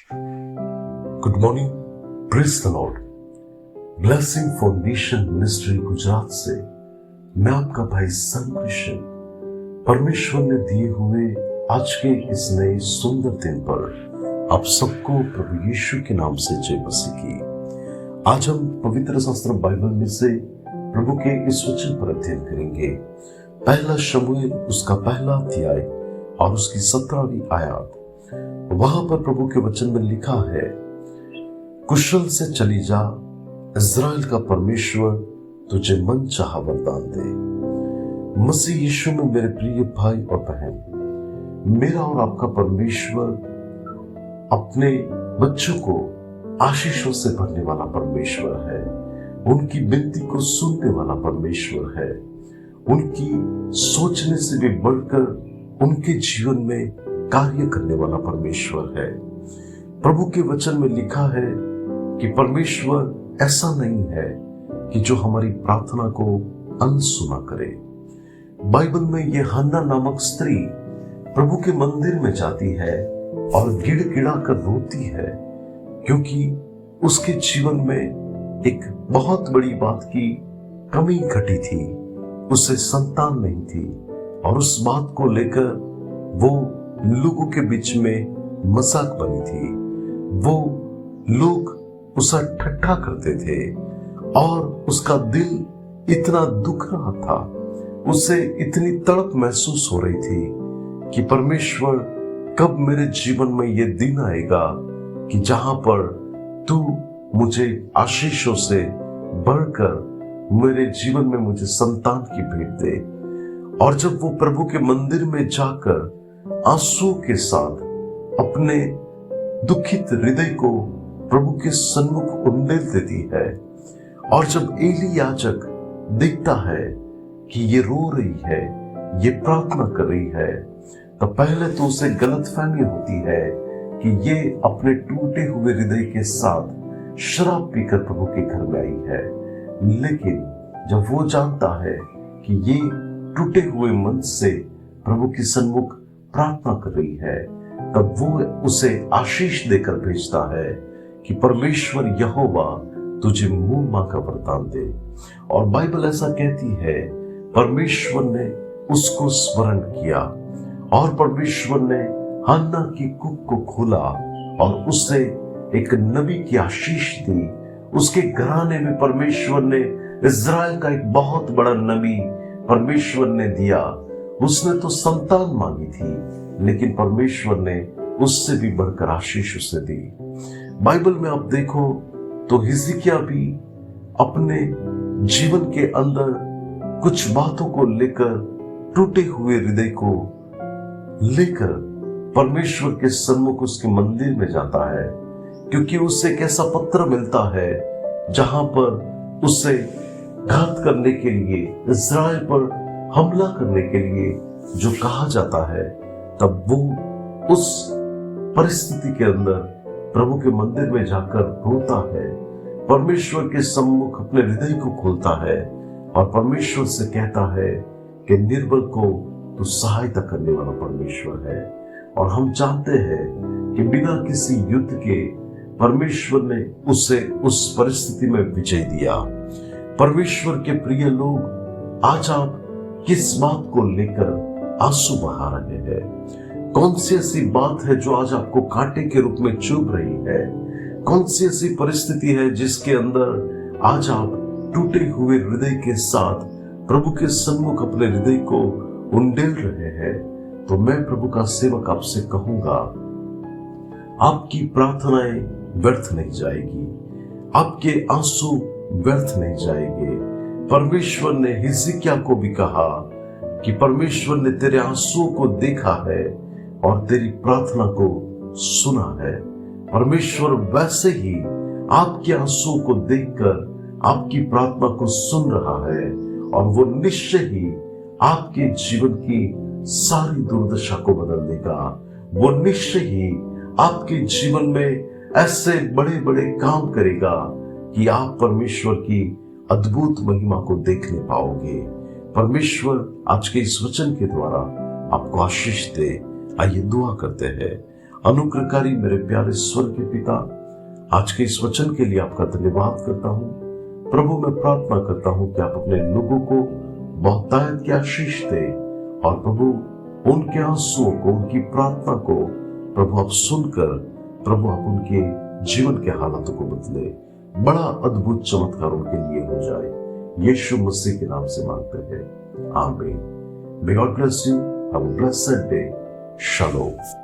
Good morning, praise the Lord. Blessing foundation ministry Gujarat से मैं आपका भाई सन कृष्ण परमेश्वर ने दिए हुए आज के इस नए सुंदर दिन पर आप सबको प्रभु यीशु के नाम से जय मसीह की। आज हम पवित्र शास्त्र बाइबल में से प्रभु के इस वचन पर अध्ययन करेंगे। पहला शमूएल उसका पहला अध्याय और उसकी 17वीं आयत। वहां पर प्रभु के वचन में लिखा है, कुशल से चली जा, इज़राइल का परमेश्वर तुझे मन चाहा वरदान दे। मसीह यीशु में मेरे प्रिय भाई और बहन, मेरा और आपका परमेश्वर अपने बच्चों को आशीषों से भरने वाला परमेश्वर है। उनकी विनती को सुनने वाला परमेश्वर है। उनकी सोचने से भी बढ़कर उनके जीवन में कार्य करने वाला परमेश्वर है। प्रभु के वचन में लिखा है कि परमेश्वर ऐसा नहीं है कि जो हमारी प्रार्थना को अनसुना करे। बाइबल में यह हन्ना नामक स्त्री प्रभु के मंदिर में जाती है और गिड़गिड़ा कर रोती है, क्योंकि उसके जीवन में एक बहुत बड़ी बात की कमी घटी थी। उसे संतान नहीं थी और उस बात को लेकर वो लोगों के बीच में मजाक बनी थी। वो लोग उसे ठट्ठा करते थे और उसका दिल इतना दुख रहा था, उसे इतनी तड़प महसूस हो रही थी कि परमेश्वर कब मेरे जीवन में ये दिन आएगा कि जहां पर तू मुझे आशीषों से बढ़कर मेरे जीवन में मुझे संतान की भेंट दे। और जब वो प्रभु के मंदिर में जाकर आंसू के साथ अपने दुखित हृदय को प्रभु के सन्मुख उंडेल देती है, और जब एली याजक देखता है कि ये रो रही है, ये प्रार्थना कर रही है, तो पहले तो उसे गलतफहमी होती है कि ये अपने टूटे हुए हृदय के साथ शराब पीकर प्रभु के घर में आई है। लेकिन जब वो जानता है कि ये टूटे हुए मन से प्रभु के सन्मुख प्रार्थना कर रही है, तब वो उसे आशीष देकर भेजता है कि परमेश्वर यहोवा तुझे मुंह मांगा वरदान दे। और बाइबल ऐसा कहती है, परमेश्वर ने उसको स्मरण किया और परमेश्वर ने हन्ना की कुख को खोला और उसे एक नबी की आशीष दी। उसके घराने में परमेश्वर ने इज़राइल का एक बहुत बड़ा नबी परमेश्वर ने दिया। उसने तो संतान मांगी थी, लेकिन परमेश्वर ने उससे भी बढ़कर आशीष उसे दी। बाइबल में आप देखो तो हिजकिय्याह भी अपने जीवन के अंदर कुछ बातों को लेकर, टूटे हुए हृदय को लेकर परमेश्वर के सन्मुख उसके मंदिर में जाता है, क्योंकि उससे एक ऐसा पत्र मिलता है जहां पर उसे घात करने के लिए, इज़राइल पर हमला करने के लिए जो कहा जाता है। तब वो उस परिस्थिति के अंदर प्रभु के मंदिर में जाकर रोता है, परमेश्वर के सम्मुख अपने हृदय को खोलता है और परमेश्वर से कहता है कि निर्बल को तो सहायता करने वाला परमेश्वर है। और हम जानते हैं कि बिना किसी युद्ध के परमेश्वर ने उसे उस परिस्थिति में विजय दिया। परमेश्वर के प्रिय लोग, आज आप किस बात को लेकर आंसू बहा रहे हैं? कौन सी ऐसी बात है जो आज आपको कांटे के रूप में चुभ रही है? कौन सी ऐसी परिस्थिति है जिसके अंदर आज आप टूटे हुए हृदय के साथ प्रभु के सन्मुख अपने हृदय को उंडेल रहे हैं? तो मैं प्रभु का सेवक आपसे कहूंगा, आपकी प्रार्थनाएं व्यर्थ नहीं जाएगी, आपके आंसू व्यर्थ नहीं जाएंगे। परमेश्वर ने हिजकिय्याह को भी कहा कि परमेश्वर ने तेरे आंसुओं को देखा है और तेरी प्रार्थना को सुना है। परमेश्वर वैसे ही आपके आंसुओं को देखकर आपकी प्रार्थना को सुन रहा है और वो निश्चय ही आपके जीवन की सारी दुर्दशा को बदल देगा। वो निश्चय ही आपके जीवन में ऐसे बड़े बड़े काम करेगा कि आप परमेश्वर की अद्भुत महिमा को देखने पाओगे। परमेश्वर आज के इस वचन के द्वारा आपको आशीष दे। आइए दुआ करते हैं। अनुग्रहकारी मेरे प्यारे स्वर्ग के पिता, आज के इस वचन के लिए आपका धन्यवाद करता हूं। प्रभु मैं प्रार्थना करता हूं कि आप अपने लोगों को बहुतायत की आशीष दे और प्रभु उनके आंसुओं को, उनकी प्रार्थना को प्रभु आप सुनकर प्रभु आप उनके जीवन के हालातों को बदले, बड़ा अद्भुत चमत्कार उनके लिए हो जाए। यीशु मसीह के नाम से मांगते हैं, आमीन। May God bless you. Have a blessed day. Shalom.